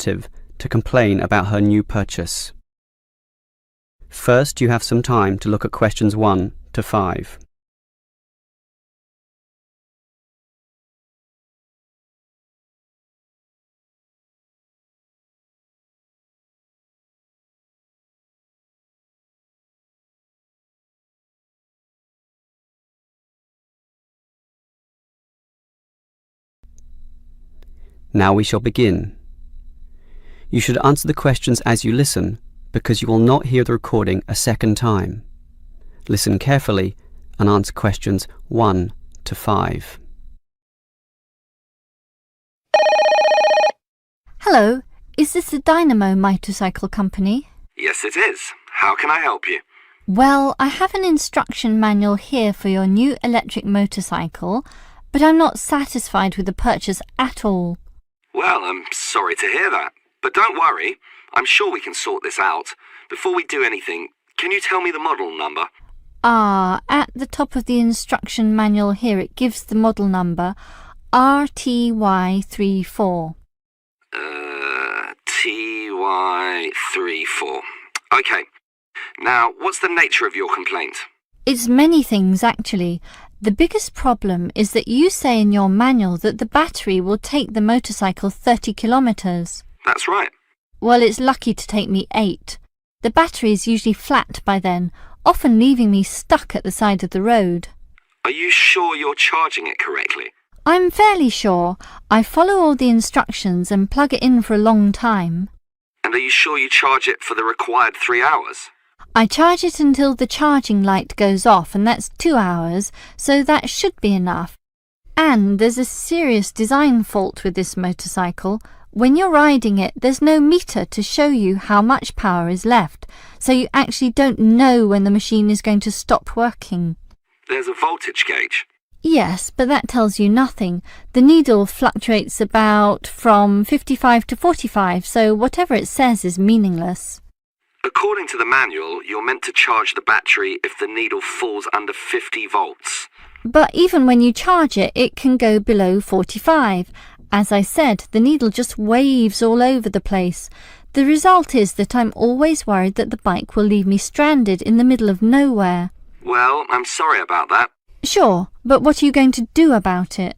representative to complain about her new purchase. First, you have some time to look at questions 1 to 5. Now we shall begin. You should answer the questions as you listen, because you will not hear the recording a second time. Listen carefully and answer questions 1 to 5. Hello, is this the Dynamo Motorcycle Company? Yes, it is. How can I help you? Well, I have an instruction manual here for your new electric motorcycle, but I'm not satisfied with the purchase at all. Well, I'm sorry to hear that. But don't worry, I'm sure we can sort this out. Before we do anything, can you tell me the model number? At the top of the instruction manual here it gives the model number RTY34. TY34. Okay. Now, what's the nature of your complaint? It's many things actually. The biggest problem is that you say in your manual that the battery will take the motorcycle 30 kilometres. That's right. Well, it's lucky to take me 8. The battery is usually flat by then, often leaving me stuck at the side of the road. Are you sure you're charging it correctly? I'm fairly sure. I follow all the instructions and plug it in for a long time. And are you sure you charge it for the required 3 hours? I charge it until the charging light goes off, and that's 2 hours, so that should be enough. And there's a serious design fault with this motorcycle. When you're riding it, there's no meter to show you how much power is left, so you actually don't know when the machine is going to stop working. There's a voltage gauge. Yes, but that tells you nothing. The needle fluctuates about from 55 to 45, so whatever it says is meaningless. According to the manual, you're meant to charge the battery if the needle falls under 50 volts. But even when you charge it, it can go below 45. As I said, the needle just waves all over the place. The result is that I'm always worried that the bike will leave me stranded in the middle of nowhere. Well, I'm sorry about that. Sure, but what are you going to do about it?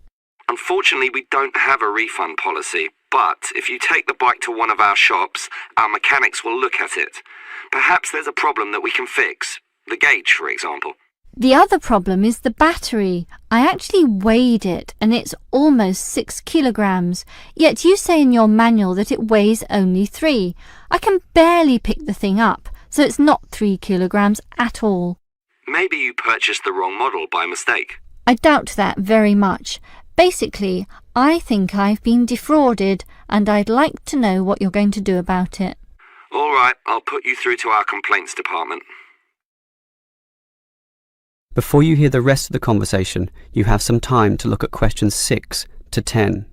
Unfortunately, we don't have a refund policy, but if you take the bike to one of our shops, our mechanics will look at it. Perhaps there's a problem that we can fix. The gauge, for example. The other problem is the battery. I actually weighed it and it's almost 6 kilograms, yet you say in your manual that it weighs only 3. I can barely pick the thing up, so it's not 3 kilograms at all. Maybe you purchased the wrong model by mistake. I doubt that very much. Basically, I think I've been defrauded and I'd like to know what you're going to do about it. All right, I'll put you through to our complaints department. Before you hear the rest of the conversation, you have some time to look at questions 6 to 10.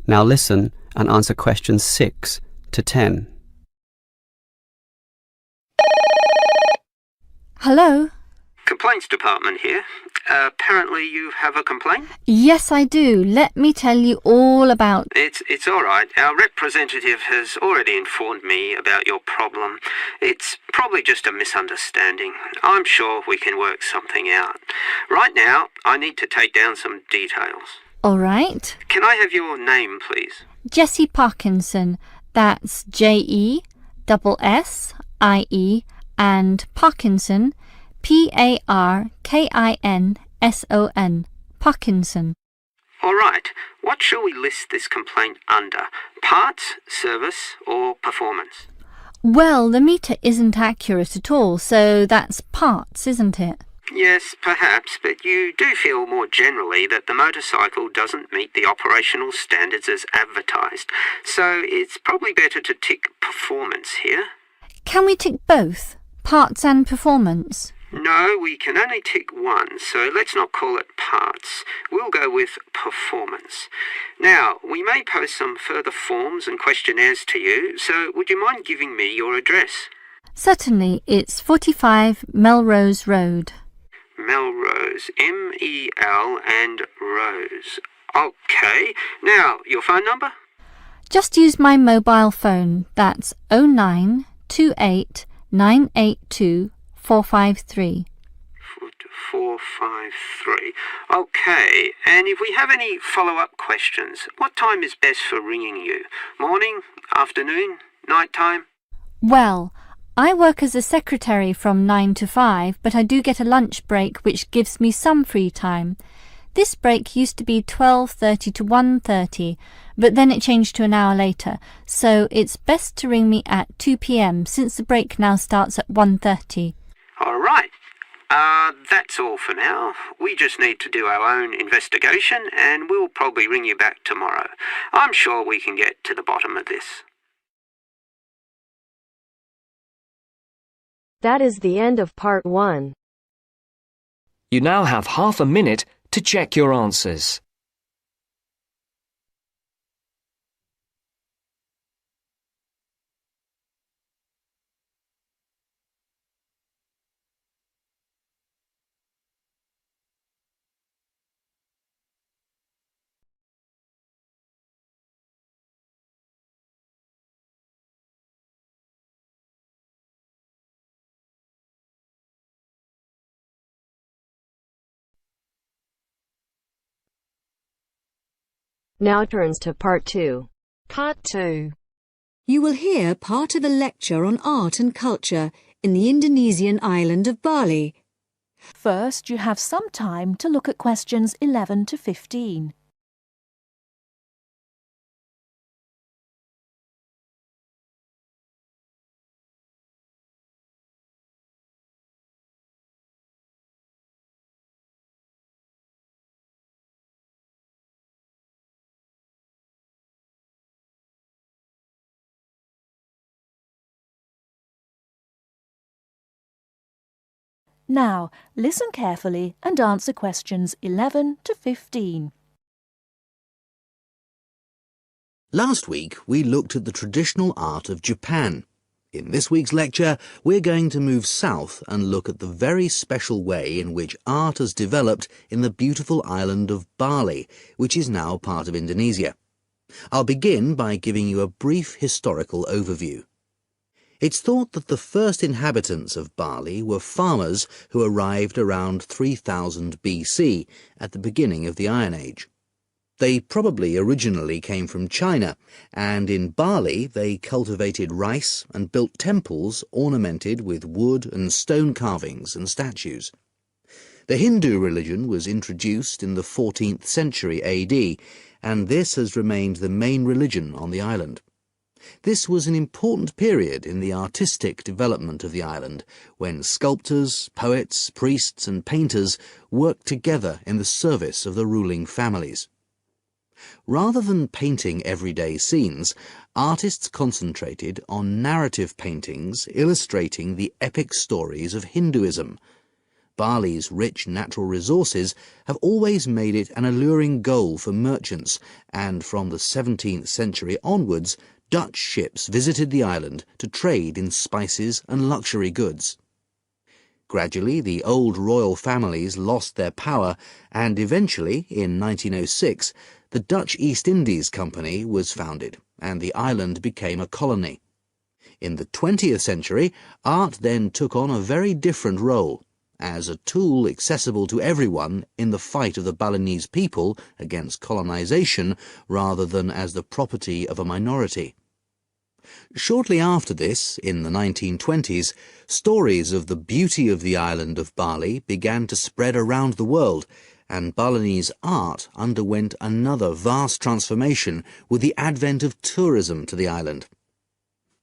Now listen and answer questions 6 to 10. Hello? Complaints department here. Apparently you have a complaint? Yes, I do. Let me tell you all about... It's all right. Our representative has already informed me about your problem. It's probably just a misunderstanding. I'm sure we can work something out. Right now, I need to take down some details. All right. Can I have your name, please? Jessie Parkinson. That's Jessie and Parkinson, Parkinson. Parkinson. All right. What shall we list this complaint under? Parts, service, or performance? Well, the meter isn't accurate at all, so that's parts, isn't it? Yes, perhaps, but you do feel more generally that the motorcycle doesn't meet the operational standards as advertised, so it's probably better to tick performance here. Can we tick both, parts and performance? No, we can only tick one, so let's not call it parts. We'll go with performance. Now, we may post some further forms and questionnaires to you, so would you mind giving me your address? Certainly, it's 45 Melrose Road. Melrose, M-E-L and Rose. OK. Now, your phone number? Just use my mobile phone. That's 0928 982 453. 453. OK. And if we have any follow-up questions, what time is best for ringing you? Morning? Afternoon? Night time? Well, I work as a secretary from 9 to 5, but I do get a lunch break which gives me some free time. This break used to be 12:30 to 1:30, but then it changed to an hour later, so it's best to ring me at 2 p.m. since the break now starts at 1:30. All right. That's all for now. We just need to do our own investigation and we'll probably ring you back tomorrow. I'm sure we can get to the bottom of this. That is the end of part 1. You now have half a minute to check your answers. Now turns to part 2. Part 2. You will hear part of a lecture on art and culture in the Indonesian island of Bali. First, you have some time to look at questions 11 to 15. Now, listen carefully and answer questions 11 to 15. Last week, we looked at the traditional art of Japan. In this week's lecture, we're going to move south and look at the very special way in which art has developed in the beautiful island of Bali, which is now part of Indonesia. I'll begin by giving you a brief historical overview. It's thought that the first inhabitants of Bali were farmers who arrived around 3000 BC, at the beginning of the Iron Age. They probably originally came from China, and in Bali they cultivated rice and built temples ornamented with wood and stone carvings and statues. The Hindu religion was introduced in the 14th century AD, and this has remained the main religion on the island. This was an important period in the artistic development of the island, when sculptors, poets, priests and painters worked together in the service of the ruling families. Rather than painting everyday scenes, artists concentrated on narrative paintings illustrating the epic stories of Hinduism. Bali's rich natural resources have always made it an alluring goal for merchants, and from the 17th century onwards, Dutch ships visited the island to trade in spices and luxury goods. Gradually, the old royal families lost their power, and eventually, in 1906, the Dutch East Indies Company was founded, and the island became a colony. In the 20th century, art then took on a very different role, as a tool accessible to everyone in the fight of the Balinese people against colonization, rather than as the property of a minority. Shortly after this, in the 1920s, stories of the beauty of the island of Bali began to spread around the world, and Balinese art underwent another vast transformation with the advent of tourism to the island.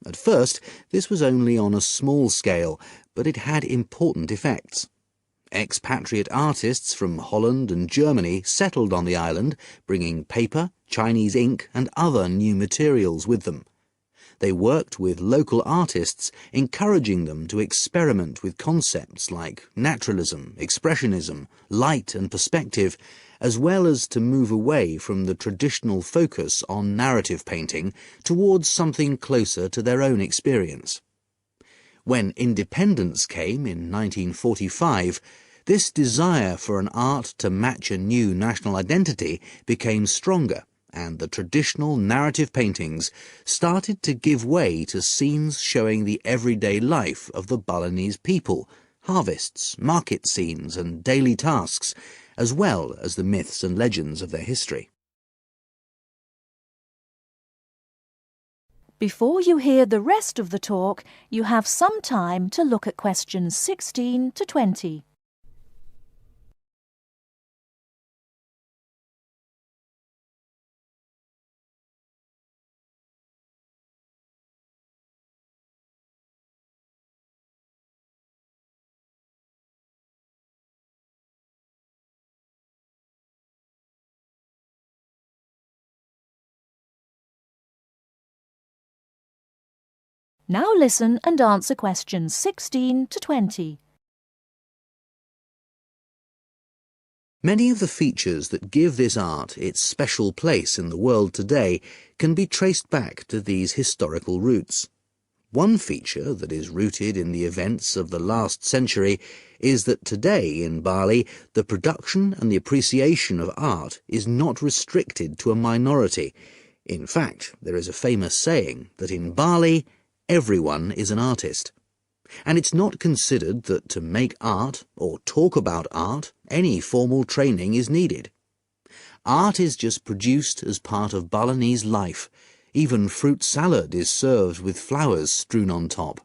At first, this was only on a small scale, but it had important effects. Expatriate artists from Holland and Germany settled on the island, bringing paper, Chinese ink and other new materials with them. They worked with local artists, encouraging them to experiment with concepts like naturalism, expressionism, light and perspective, as well as to move away from the traditional focus on narrative painting towards something closer to their own experience. When independence came in 1945, this desire for an art to match a new national identity became stronger, and the traditional narrative paintings started to give way to scenes showing the everyday life of the Balinese people, harvests, market scenes and daily tasks, as well as the myths and legends of their history. Before you hear the rest of the talk, you have some time to look at questions 16 to 20. Now listen and answer questions 16 to 20. Many of the features that give this art its special place in the world today can be traced back to these historical roots. One feature that is rooted in the events of the last century is that today in Bali, the production and the appreciation of art is not restricted to a minority. In fact, there is a famous saying that in Bali, everyone is an artist. And it's not considered that to make art or talk about art, any formal training is needed. Art is just produced as part of Balinese life. Even fruit salad is served with flowers strewn on top.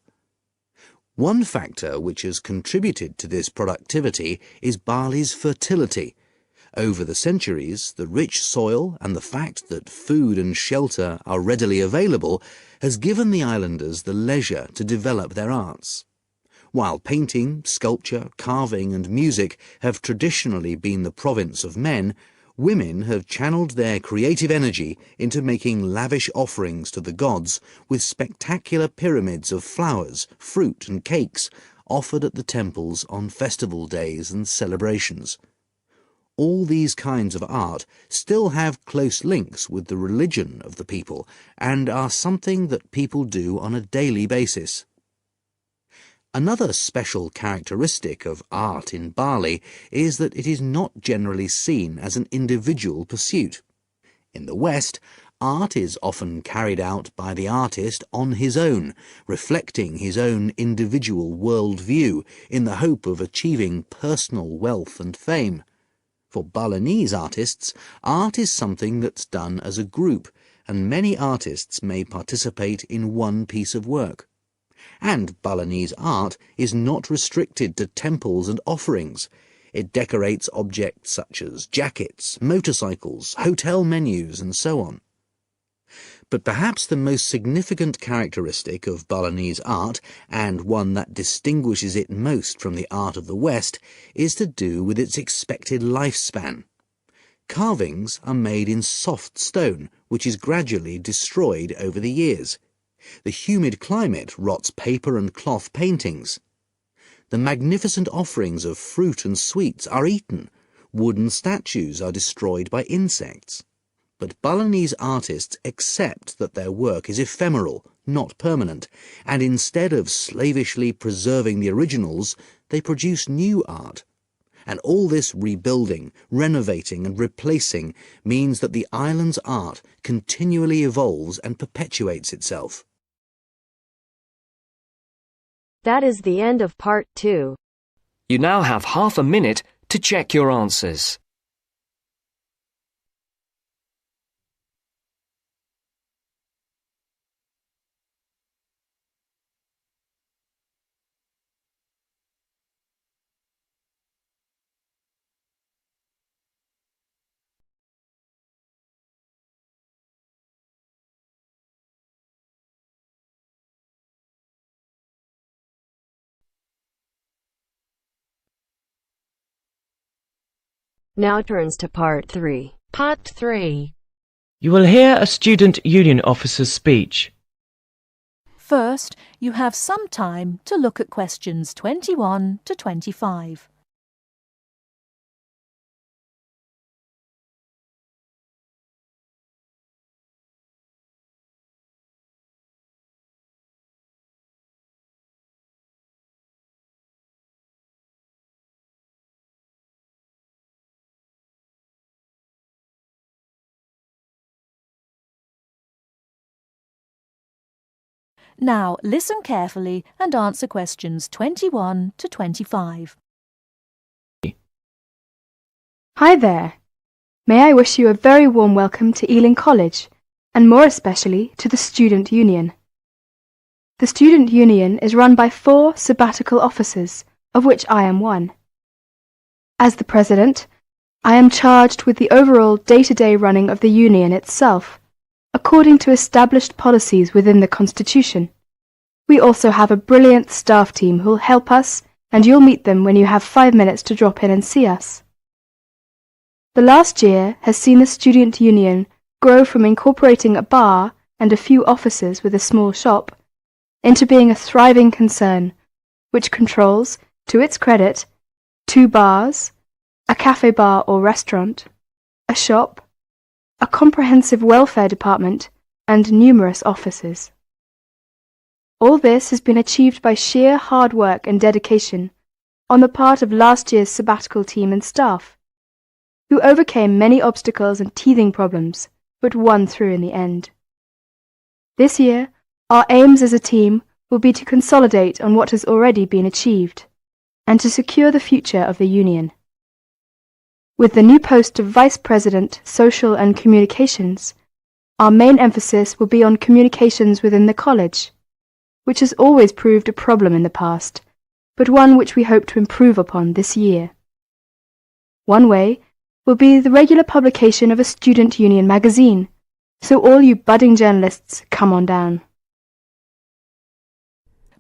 One factor which has contributed to this productivity is Bali's fertility. Over the centuries, the rich soil and the fact that food and shelter are readily available has given the islanders the leisure to develop their arts. While painting, sculpture, carving and music have traditionally been the province of men, women have channeled their creative energy into making lavish offerings to the gods with spectacular pyramids of flowers, fruit and cakes offered at the temples on festival days and celebrations. All these kinds of art still have close links with the religion of the people and are something that people do on a daily basis. Another special characteristic of art in Bali is that it is not generally seen as an individual pursuit. In the West, art is often carried out by the artist on his own, reflecting his own individual world-view in the hope of achieving personal wealth and fame. For Balinese artists, art is something that's done as a group, and many artists may participate in one piece of work. And Balinese art is not restricted to temples and offerings. It decorates objects such as jackets, motorcycles, hotel menus, and so on. But perhaps the most significant characteristic of Balinese art, and one that distinguishes it most from the art of the West, is to do with its expected lifespan. Carvings are made in soft stone, which is gradually destroyed over the years. The humid climate rots paper and cloth paintings. The magnificent offerings of fruit and sweets are eaten. Wooden statues are destroyed by insects. But Balinese artists accept that their work is ephemeral, not permanent, and instead of slavishly preserving the originals, they produce new art. And all this rebuilding, renovating and replacing means that the island's art continually evolves and perpetuates itself. That is the end of part 2. You now have half a minute to check your answers. Now turns to part 3. Part 3. You will hear a student union officer's speech. First, you have some time to look at questions 21 to 25. Now listen carefully and answer questions 21 to 25. Hi there. May I wish you a very warm welcome to Ealing College, and more especially to the Student Union. The Student Union is run by 4 sabbatical officers, of which I am one. As the president, I am charged with the overall day-to-day running of the union itself, according to established policies within the Constitution. We also have a brilliant staff team who'll help us, and you'll meet them when you have 5 minutes to drop in and see us. The last year has seen the Student Union grow from incorporating a bar and a few offices with a small shop into being a thriving concern, which controls, to its credit, 2 bars, a cafe bar or restaurant, a shop, a comprehensive welfare department, and numerous offices. All this has been achieved by sheer hard work and dedication on the part of last year's sabbatical team and staff, who overcame many obstacles and teething problems, but won through in the end. This year, our aims as a team will be to consolidate on what has already been achieved, and to secure the future of the Union. With the new post of Vice President, Social and Communications, our main emphasis will be on communications within the college, which has always proved a problem in the past, but one which we hope to improve upon this year. One way will be the regular publication of a Student Union magazine, so all you budding journalists, come on down.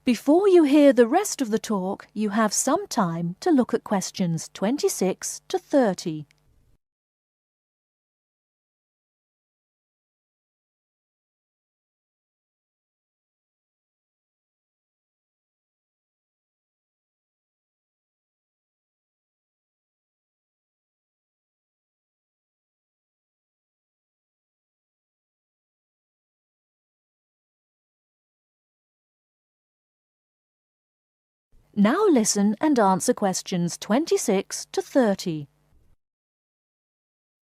Before you hear the rest of the talk, you have some time to look at questions 26 to 30. Now listen and answer questions 26 to 30.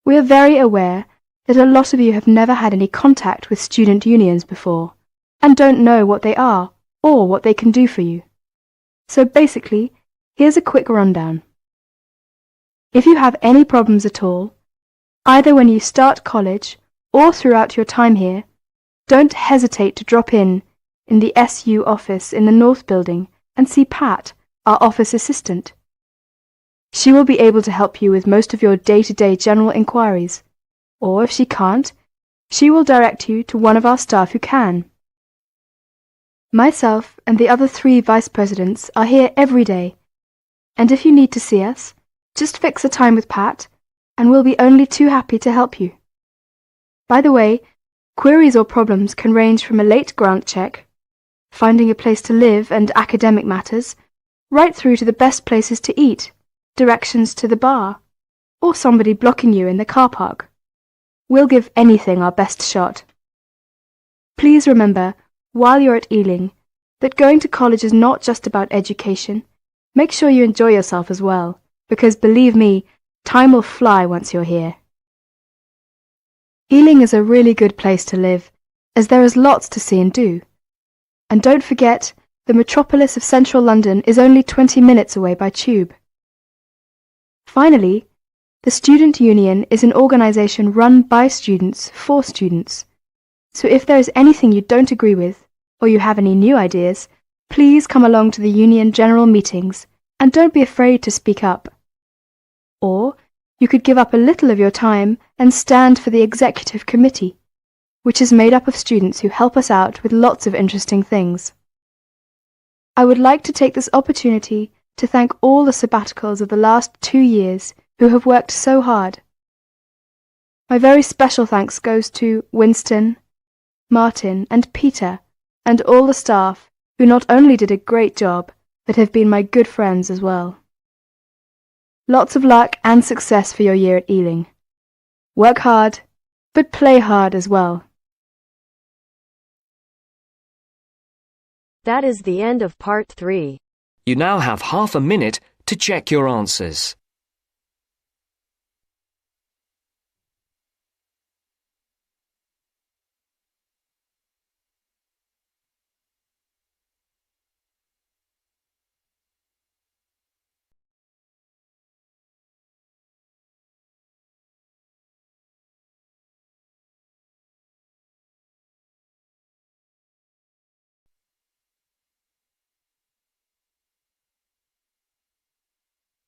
We are very aware that a lot of you have never had any contact with student unions before, and don't know what they are or what they can do for you. So basically, here's a quick rundown. If you have any problems at all, either when you start college or throughout your time here, don't hesitate to drop in the SU office in the North Building and see Pat, our office assistant. She will be able to help you with most of your day-to-day general inquiries, or if she can't, she will direct you to one of our staff who can. Myself and the other 3 vice presidents are here every day, and if you need to see us, just fix a time with Pat, and we'll be only too happy to help you. By the way, queries or problems can range from a late grant check, finding a place to live and academic matters, right through to the best places to eat, directions to the bar, or somebody blocking you in the car park. We'll give anything our best shot. Please remember, while you're at Ealing, that going to college is not just about education. Make sure you enjoy yourself as well, because believe me, time will fly once you're here. Ealing is a really good place to live, as there is lots to see and do. And don't forget, the metropolis of central London is only 20 minutes away by tube. Finally, the Student Union is an organisation run by students for students. So if there is anything you don't agree with, or you have any new ideas, please come along to the Union General Meetings and don't be afraid to speak up. Or you could give up a little of your time and stand for the Executive Committee, which is made up of students who help us out with lots of interesting things. I would like to take this opportunity to thank all the sabbaticals of the last 2 years who have worked so hard. My very special thanks goes to Winston, Martin and Peter and all the staff who not only did a great job, but have been my good friends as well. Lots of luck and success for your year at Ealing. Work hard, but play hard as well. That is the end of part 3. You now have half a minute to check your answers.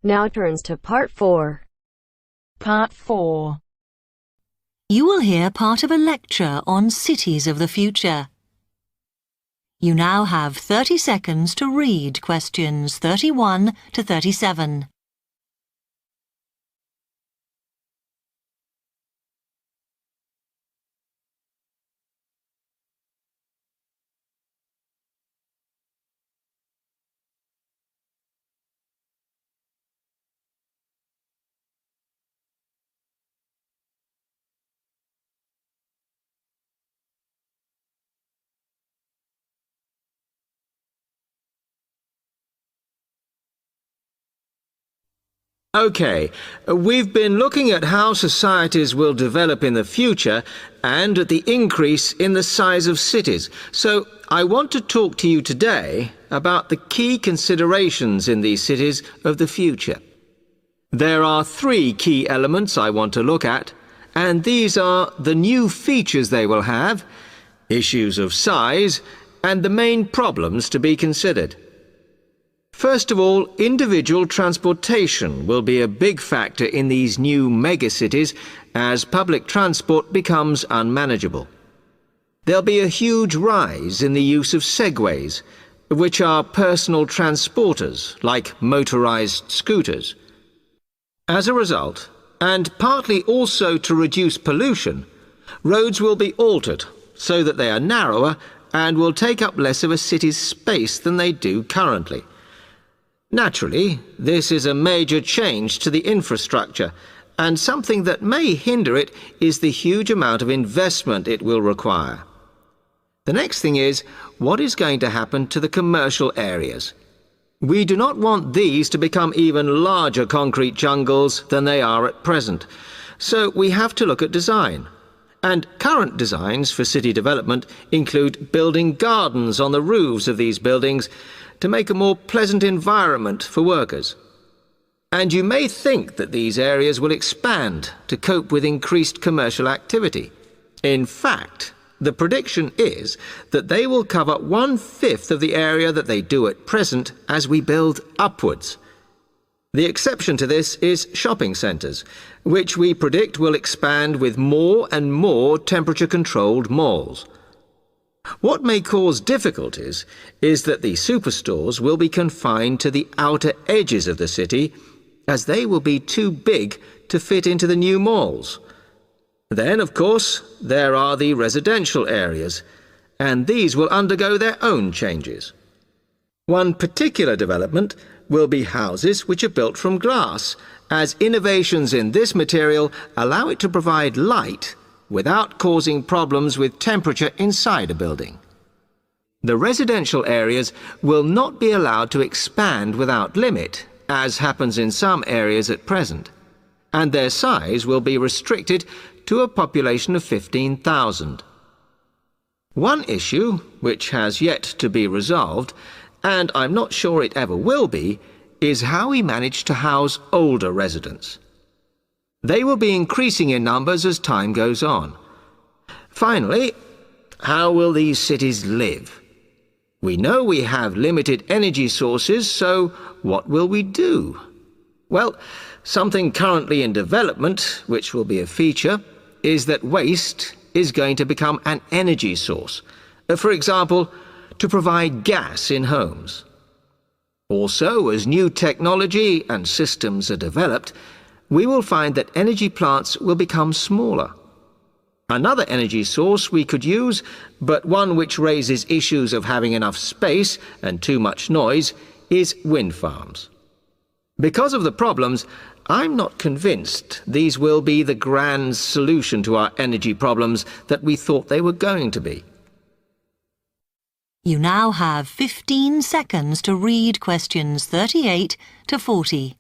Now turns to part 4. Part 4. You will hear part of a lecture on cities of the future. You now have 30 seconds to read questions 31 to 37. OK, we've been looking at how societies will develop in the future and at the increase in the size of cities. So I want to talk to you today about the key considerations in these cities of the future. There are 3 key elements I want to look at, and these are the new features they will have, issues of size, and the main problems to be considered. First of all, individual transportation will be a big factor in these new megacities as public transport becomes unmanageable. There'll be a huge rise in the use of segways, which are personal transporters like motorized scooters. As a result, and partly also to reduce pollution, roads will be altered so that they are narrower and will take up less of a city's space than they do currently. Naturally, this is a major change to the infrastructure, and something that may hinder it is the huge amount of investment it will require. The next thing is, what is going to happen to the commercial areas? We do not want these to become even larger concrete jungles than they are at present, so we have to look at design. And current designs for city development include building gardens on the roofs of these buildings to make a more pleasant environment for workers. And you may think that these areas will expand to cope with increased commercial activity. In fact, the prediction is that they will cover 1/5 of the area that they do at present as we build upwards. The exception to this is shopping centres, which we predict will expand with more and more temperature-controlled malls. What may cause difficulties is that the superstores will be confined to the outer edges of the city, as they will be too big to fit into the new malls. Then, of course, there are the residential areas, and these will undergo their own changes. One particular development will be houses which are built from glass, as innovations in this material allow it to provide light without causing problems with temperature inside a building. The residential areas will not be allowed to expand without limit, as happens in some areas at present, and their size will be restricted to a population of 15,000. One issue, which has yet to be resolved, and I'm not sure it ever will be, is how we manage to house older residents. They will be increasing in numbers as time goes on. Finally, how will these cities live? We know we have limited energy sources, so what will we do? Well, something currently in development, which will be a feature, is that waste is going to become an energy source. For example, to provide gas in homes. Also, as new technology and systems are developed, we will find that energy plants will become smaller. Another energy source we could use, but one which raises issues of having enough space and too much noise, is wind farms. Because of the problems, I'm not convinced these will be the grand solution to our energy problems that we thought they were going to be. You now have 15 seconds to read questions 38 to 40.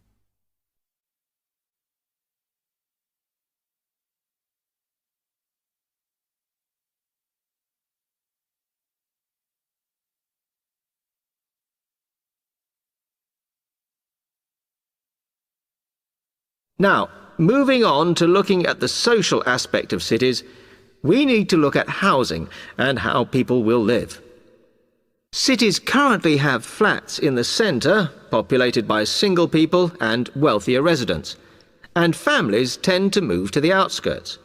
Now, moving on to looking at the social aspect of cities, we need to look at housing and how people will live. Cities currently have flats in the centre, populated by single people and wealthier residents, and families tend to move to the outskirts.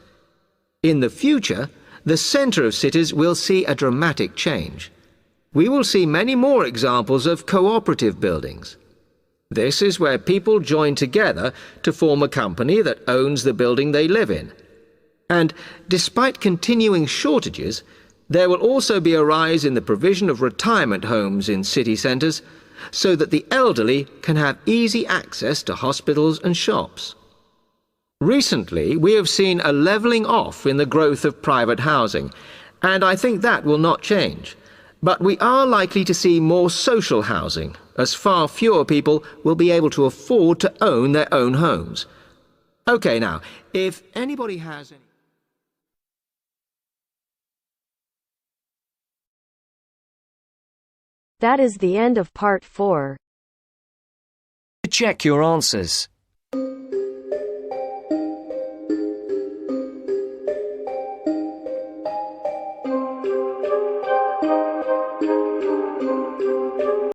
In the future, the centre of cities will see a dramatic change. We will see many more examples of cooperative buildings. This is where people join together to form a company that owns the building they live in. And despite continuing shortages, there will also be a rise in the provision of retirement homes in city centres, so that the elderly can have easy access to hospitals and shops. Recently, we have seen a levelling off in the growth of private housing, and I think that will not change. But we are likely to see more social housing, as far fewer people will be able to afford to own their own homes. OK, now, if anybody has any... That is the end of part 4. To check your answers,